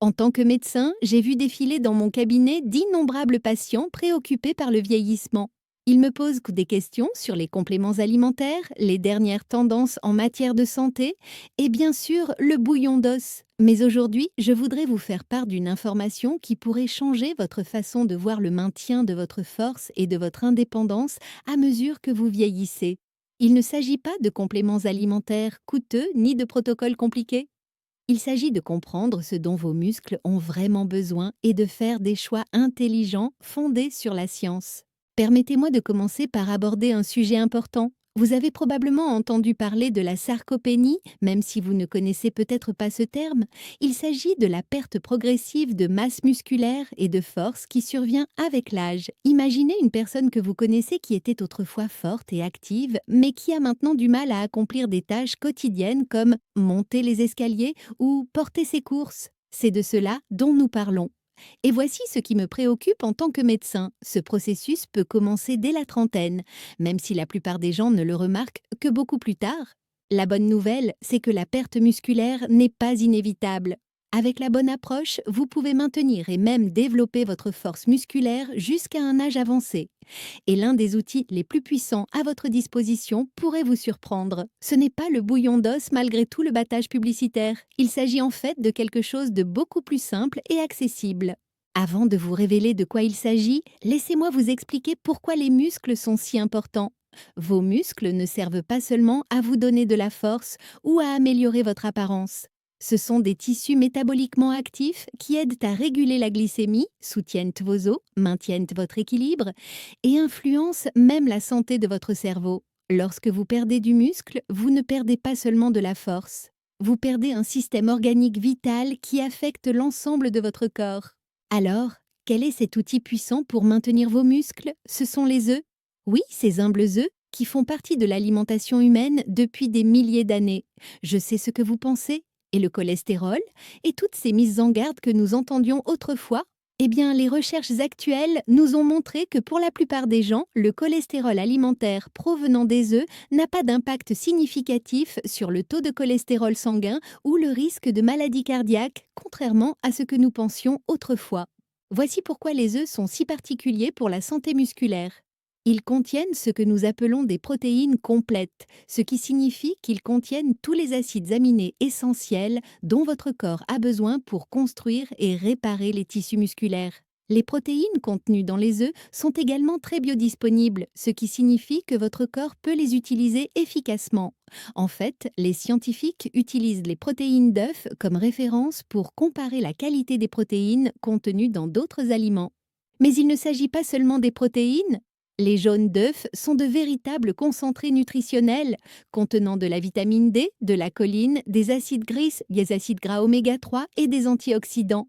En tant que médecin, j'ai vu défiler dans mon cabinet d'innombrables patients préoccupés par le vieillissement. Ils me posent des questions sur les compléments alimentaires, les dernières tendances en matière de santé et bien sûr le bouillon d'os. Mais aujourd'hui, je voudrais vous faire part d'une information qui pourrait changer votre façon de voir le maintien de votre force et de votre indépendance à mesure que vous vieillissez. Il ne s'agit pas de compléments alimentaires coûteux ni de protocoles compliqués. Il s'agit de comprendre ce dont vos muscles ont vraiment besoin et de faire des choix intelligents fondés sur la science. Permettez-moi de commencer par aborder un sujet important. Vous avez probablement entendu parler de la sarcopénie, même si vous ne connaissez peut-être pas ce terme. Il s'agit de la perte progressive de masse musculaire et de force qui survient avec l'âge. Imaginez une personne que vous connaissez qui était autrefois forte et active, mais qui a maintenant du mal à accomplir des tâches quotidiennes comme monter les escaliers ou porter ses courses. C'est de cela dont nous parlons. Et voici ce qui me préoccupe en tant que médecin. Ce processus peut commencer dès la trentaine, même si la plupart des gens ne le remarquent que beaucoup plus tard. La bonne nouvelle, c'est que la perte musculaire n'est pas inévitable. Avec la bonne approche, vous pouvez maintenir et même développer votre force musculaire jusqu'à un âge avancé. Et l'un des outils les plus puissants à votre disposition pourrait vous surprendre. Ce n'est pas le bouillon d'os malgré tout le battage publicitaire. Il s'agit en fait de quelque chose de beaucoup plus simple et accessible. Avant de vous révéler de quoi il s'agit, laissez-moi vous expliquer pourquoi les muscles sont si importants. Vos muscles ne servent pas seulement à vous donner de la force ou à améliorer votre apparence. Ce sont des tissus métaboliquement actifs qui aident à réguler la glycémie, soutiennent vos os, maintiennent votre équilibre et influence même la santé de votre cerveau. Lorsque vous perdez du muscle, vous ne perdez pas seulement de la force. Vous perdez un système organique vital qui affecte l'ensemble de votre corps. Alors, quel est cet outil puissant pour maintenir vos muscles? Ce sont les œufs. Oui, ces humbles œufs qui font partie de l'alimentation humaine depuis des milliers d'années. Je sais ce que vous pensez. Et le cholestérol? Et toutes ces mises en garde que nous entendions autrefois? Eh bien, les recherches actuelles nous ont montré que pour la plupart des gens, le cholestérol alimentaire provenant des œufs n'a pas d'impact significatif sur le taux de cholestérol sanguin ou le risque de maladie cardiaque, contrairement à ce que nous pensions autrefois. Voici pourquoi les œufs sont si particuliers pour la santé musculaire. Ils contiennent ce que nous appelons des protéines complètes, ce qui signifie qu'ils contiennent tous les acides aminés essentiels dont votre corps a besoin pour construire et réparer les tissus musculaires. Les protéines contenues dans les œufs sont également très biodisponibles, ce qui signifie que votre corps peut les utiliser efficacement. En fait, les scientifiques utilisent les protéines d'œufs comme référence pour comparer la qualité des protéines contenues dans d'autres aliments. Mais il ne s'agit pas seulement des protéines. Les jaunes d'œufs sont de véritables concentrés nutritionnels contenant de la vitamine D, de la choline, des acides gris, des acides gras oméga 3 et des antioxydants.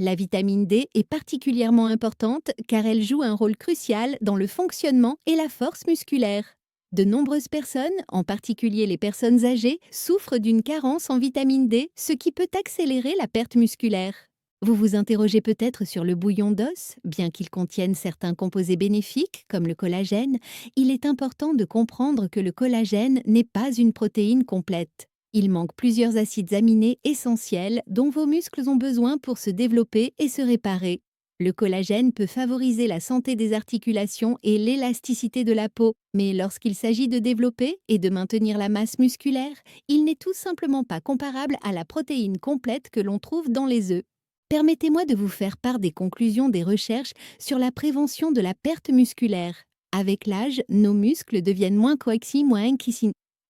La vitamine D est particulièrement importante car elle joue un rôle crucial dans le fonctionnement et la force musculaire. De nombreuses personnes, en particulier les personnes âgées, souffrent d'une carence en vitamine D, ce qui peut accélérer la perte musculaire. Vous vous interrogez peut-être sur le bouillon d'os. Bien qu'il contienne certains composés bénéfiques, comme le collagène, il est important de comprendre que le collagène n'est pas une protéine complète. Il manque plusieurs acides aminés essentiels dont vos muscles ont besoin pour se développer et se réparer. Le collagène peut favoriser la santé des articulations et l'élasticité de la peau, mais lorsqu'il s'agit de développer et de maintenir la masse musculaire, il n'est tout simplement pas comparable à la protéine complète que l'on trouve dans les œufs. Permettez-moi de vous faire part des conclusions des recherches sur la prévention de la perte musculaire. Avec l'âge, nos muscles deviennent moins coaxis, moins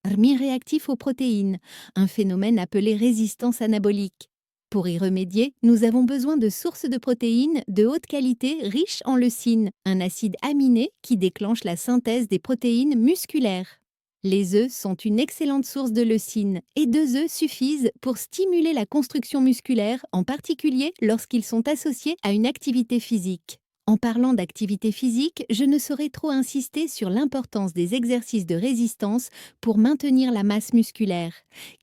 réactifs aux protéines, un phénomène appelé résistance anabolique. Pour y remédier, nous avons besoin de sources de protéines de haute qualité riches en leucine, un acide aminé qui déclenche la synthèse des protéines musculaires. Les œufs sont une excellente source de leucine et 2 œufs suffisent pour stimuler la construction musculaire, en particulier lorsqu'ils sont associés à une activité physique. En parlant d'activité physique, je ne saurais trop insister sur l'importance des exercices de résistance pour maintenir la masse musculaire.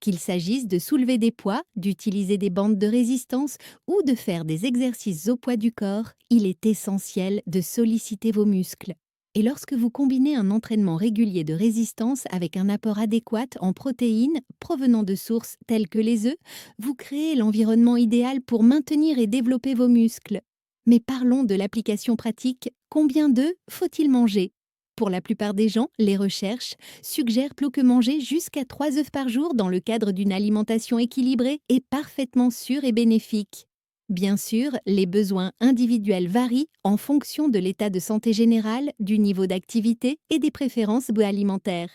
Qu'il s'agisse de soulever des poids, d'utiliser des bandes de résistance ou de faire des exercices au poids du corps, il est essentiel de solliciter vos muscles. Et lorsque vous combinez un entraînement régulier de résistance avec un apport adéquat en protéines provenant de sources telles que les œufs, vous créez l'environnement idéal pour maintenir et développer vos muscles. Mais parlons de l'application pratique. Combien d'œufs faut-il manger? Pour la plupart des gens, les recherches suggèrent plus que manger jusqu'à 3 œufs par jour dans le cadre d'une alimentation équilibrée est parfaitement sûre et bénéfique. Bien sûr, les besoins individuels varient en fonction de l'état de santé général, du niveau d'activité et des préférences alimentaires.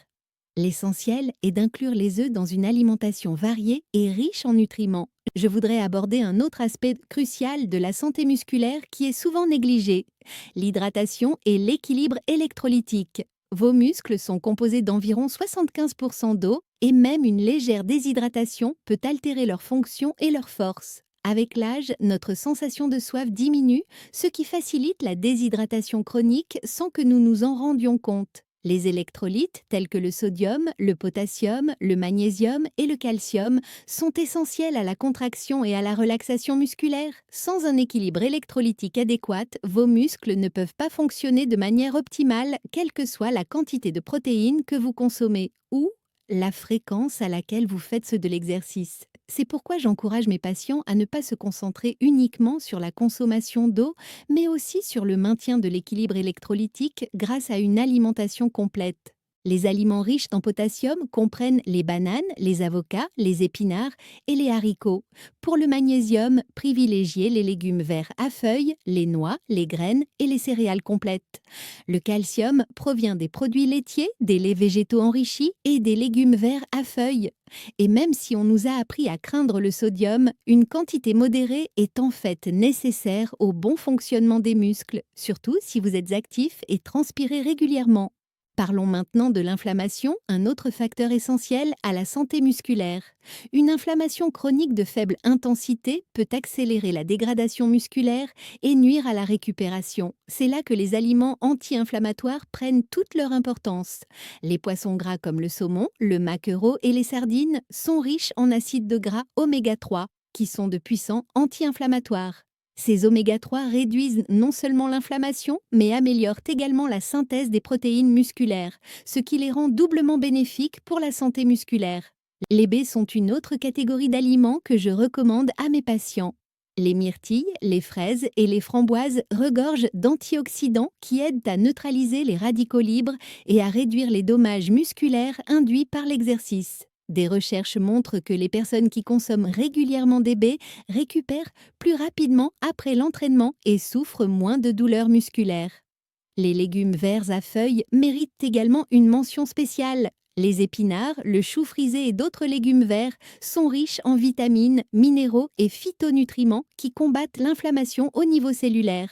L'essentiel est d'inclure les œufs dans une alimentation variée et riche en nutriments. Je voudrais aborder un autre aspect crucial de la santé musculaire qui est souvent négligé, l'hydratation et l'équilibre électrolytique. Vos muscles sont composés d'environ 75% d'eau et même une légère déshydratation peut altérer leur fonction et leur force. Avec l'âge, notre sensation de soif diminue, ce qui facilite la déshydratation chronique sans que nous nous en rendions compte. Les électrolytes, tels que le sodium, le potassium, le magnésium et le calcium, sont essentiels à la contraction et à la relaxation musculaire. Sans un équilibre électrolytique adéquat, vos muscles ne peuvent pas fonctionner de manière optimale, quelle que soit la quantité de protéines que vous consommez ou la fréquence à laquelle vous faites de l'exercice. C'est pourquoi j'encourage mes patients à ne pas se concentrer uniquement sur la consommation d'eau, mais aussi sur le maintien de l'équilibre électrolytique grâce à une alimentation complète. Les aliments riches en potassium comprennent les bananes, les avocats, les épinards et les haricots. Pour le magnésium, privilégiez les légumes verts à feuilles, les noix, les graines et les céréales complètes. Le calcium provient des produits laitiers, des laits végétaux enrichis et des légumes verts à feuilles. Et même si on nous a appris à craindre le sodium, une quantité modérée est en fait nécessaire au bon fonctionnement des muscles, surtout si vous êtes actif et transpirez régulièrement. Parlons maintenant de l'inflammation, un autre facteur essentiel à la santé musculaire. Une inflammation chronique de faible intensité peut accélérer la dégradation musculaire et nuire à la récupération. C'est là que les aliments anti-inflammatoires prennent toute leur importance. Les poissons gras comme le saumon, le maquereau et les sardines sont riches en acides de gras oméga 3, qui sont de puissants anti-inflammatoires. Ces oméga 3 réduisent non seulement l'inflammation, mais améliorent également la synthèse des protéines musculaires, ce qui les rend doublement bénéfiques pour la santé musculaire. Les baies sont une autre catégorie d'aliments que je recommande à mes patients. Les myrtilles, les fraises et les framboises regorgent d'antioxydants qui aident à neutraliser les radicaux libres et à réduire les dommages musculaires induits par l'exercice. Des recherches montrent que les personnes qui consomment régulièrement des baies récupèrent plus rapidement après l'entraînement et souffrent moins de douleurs musculaires. Les légumes verts à feuilles méritent également une mention spéciale. Les épinards, le chou frisé et d'autres légumes verts sont riches en vitamines, minéraux et phytonutriments qui combattent l'inflammation au niveau cellulaire.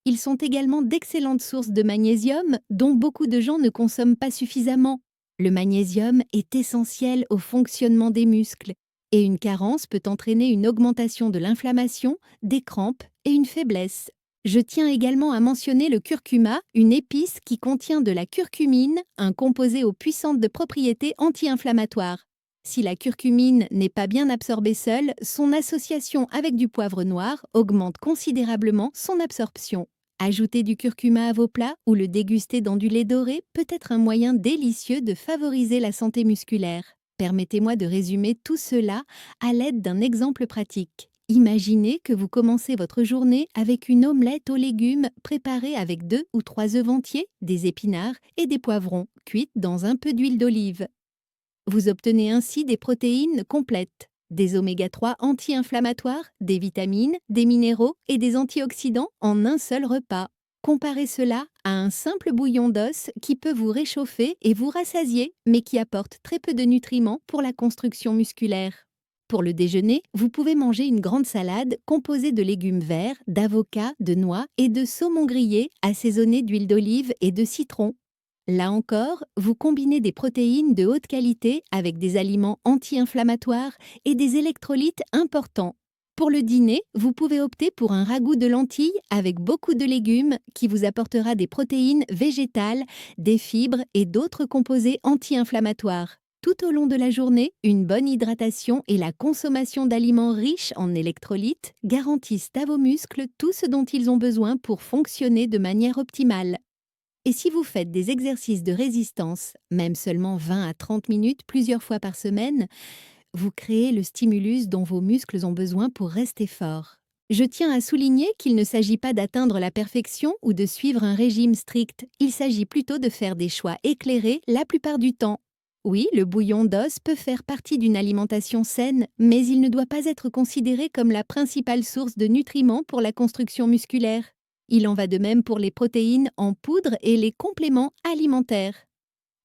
Ils sont également d'excellentes sources de magnésium dont beaucoup de gens ne consomment pas suffisamment. Le magnésium est essentiel au fonctionnement des muscles et une carence peut entraîner une augmentation de l'inflammation, des crampes et une faiblesse. Je tiens également à mentionner le curcuma, une épice qui contient de la curcumine, un composé aux puissantes propriétés anti-inflammatoires. Si la curcumine n'est pas bien absorbée seule, son association avec du poivre noir augmente considérablement son absorption. Ajouter du curcuma à vos plats ou le déguster dans du lait doré peut être un moyen délicieux de favoriser la santé musculaire. Permettez-moi de résumer tout cela à l'aide d'un exemple pratique. Imaginez que vous commencez votre journée avec une omelette aux légumes préparée avec 2 ou 3 œufs entiers, des épinards et des poivrons, cuites dans un peu d'huile d'olive. Vous obtenez ainsi des protéines complètes, des oméga 3 anti-inflammatoires, des vitamines, des minéraux et des antioxydants en un seul repas. Comparez cela à un simple bouillon d'os qui peut vous réchauffer et vous rassasier, mais qui apporte très peu de nutriments pour la construction musculaire. Pour le déjeuner, vous pouvez manger une grande salade composée de légumes verts, d'avocats, de noix et de saumon grillé assaisonné d'huile d'olive et de citron. Là encore, vous combinez des protéines de haute qualité avec des aliments anti-inflammatoires et des électrolytes importants. Pour le dîner, vous pouvez opter pour un ragoût de lentilles avec beaucoup de légumes qui vous apportera des protéines végétales, des fibres et d'autres composés anti-inflammatoires. Tout au long de la journée, une bonne hydratation et la consommation d'aliments riches en électrolytes garantissent à vos muscles tout ce dont ils ont besoin pour fonctionner de manière optimale. Et si vous faites des exercices de résistance, même seulement 20 à 30 minutes plusieurs fois par semaine, vous créez le stimulus dont vos muscles ont besoin pour rester forts. Je tiens à souligner qu'il ne s'agit pas d'atteindre la perfection ou de suivre un régime strict, il s'agit plutôt de faire des choix éclairés la plupart du temps. Oui, le bouillon d'os peut faire partie d'une alimentation saine, mais il ne doit pas être considéré comme la principale source de nutriments pour la construction musculaire. Il en va de même pour les protéines en poudre et les compléments alimentaires.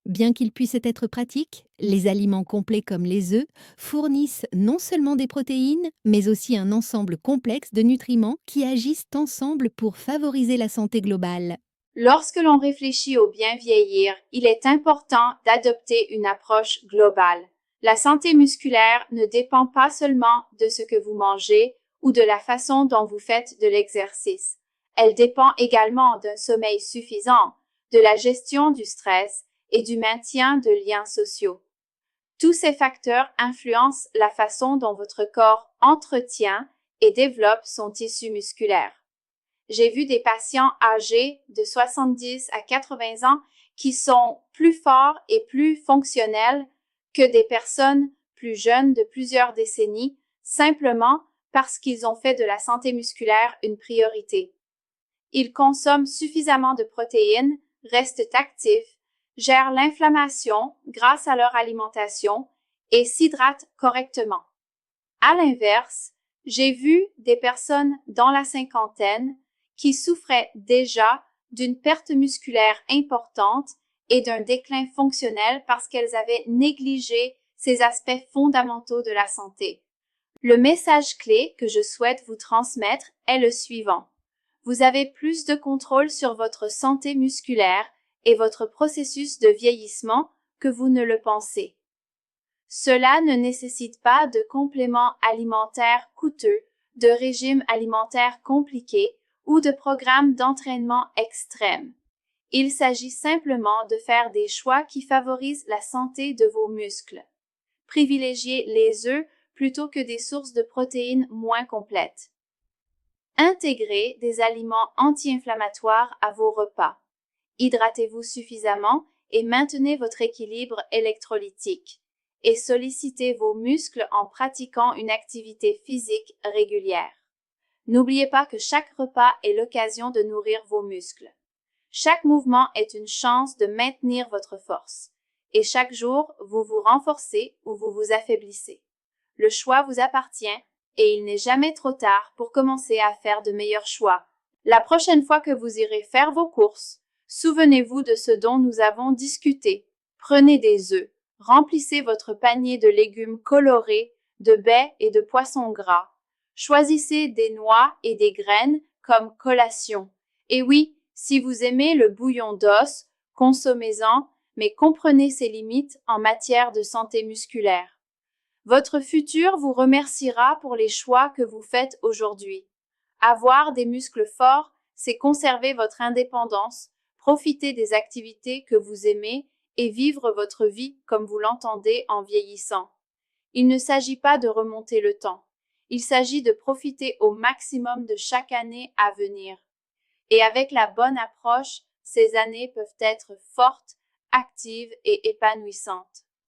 Bien qu'ils puissent être pratiques, les aliments complets comme les œufs fournissent non seulement des protéines, mais aussi un ensemble complexe de nutriments qui agissent ensemble pour favoriser la santé globale. Lorsque l'on réfléchit au bien vieillir, il est important d'adopter une approche globale. La santé musculaire ne dépend pas seulement de ce que vous mangez ou de la façon dont vous faites de l'exercice. Elle dépend également d'un sommeil suffisant, de la gestion du stress et du maintien de liens sociaux. Tous ces facteurs influencent la façon dont votre corps entretient et développe son tissu musculaire. J'ai vu des patients âgés de 70 à 80 ans qui sont plus forts et plus fonctionnels que des personnes plus jeunes de plusieurs décennies, simplement parce qu'ils ont fait de la santé musculaire une priorité. Ils consomment suffisamment de protéines, restent actifs, gèrent l'inflammation grâce à leur alimentation et s'hydratent correctement. À l'inverse, j'ai vu des personnes dans la cinquantaine qui souffraient déjà d'une perte musculaire importante et d'un déclin fonctionnel parce qu'elles avaient négligé ces aspects fondamentaux de la santé. Le message clé que je souhaite vous transmettre est le suivant. Vous avez plus de contrôle sur votre santé musculaire et votre processus de vieillissement que vous ne le pensez. Cela ne nécessite pas de compléments alimentaires coûteux, de régimes alimentaires compliqués ou de programmes d'entraînement extrêmes. Il s'agit simplement de faire des choix qui favorisent la santé de vos muscles. Privilégiez les œufs plutôt que des sources de protéines moins complètes. Intégrez des aliments anti-inflammatoires à vos repas. Hydratez-vous suffisamment et maintenez votre équilibre électrolytique. Et sollicitez vos muscles en pratiquant une activité physique régulière. N'oubliez pas que chaque repas est l'occasion de nourrir vos muscles. Chaque mouvement est une chance de maintenir votre force. Et chaque jour, vous vous renforcez ou vous vous affaiblissez. Le choix vous appartient et il n'est jamais trop tard pour commencer à faire de meilleurs choix. La prochaine fois que vous irez faire vos courses, souvenez-vous de ce dont nous avons discuté. Prenez des œufs. Remplissez votre panier de légumes colorés, de baies et de poissons gras. Choisissez des noix et des graines comme collation. Et oui, si vous aimez le bouillon d'os, consommez-en, mais comprenez ses limites en matière de santé musculaire. Votre futur vous remerciera pour les choix que vous faites aujourd'hui. Avoir des muscles forts, c'est conserver votre indépendance, profiter des activités que vous aimez et vivre votre vie comme vous l'entendez en vieillissant. Il ne s'agit pas de remonter le temps. Il s'agit de profiter au maximum de chaque année à venir. Et avec la bonne approche, ces années peuvent être fortes, actives et épanouissantes.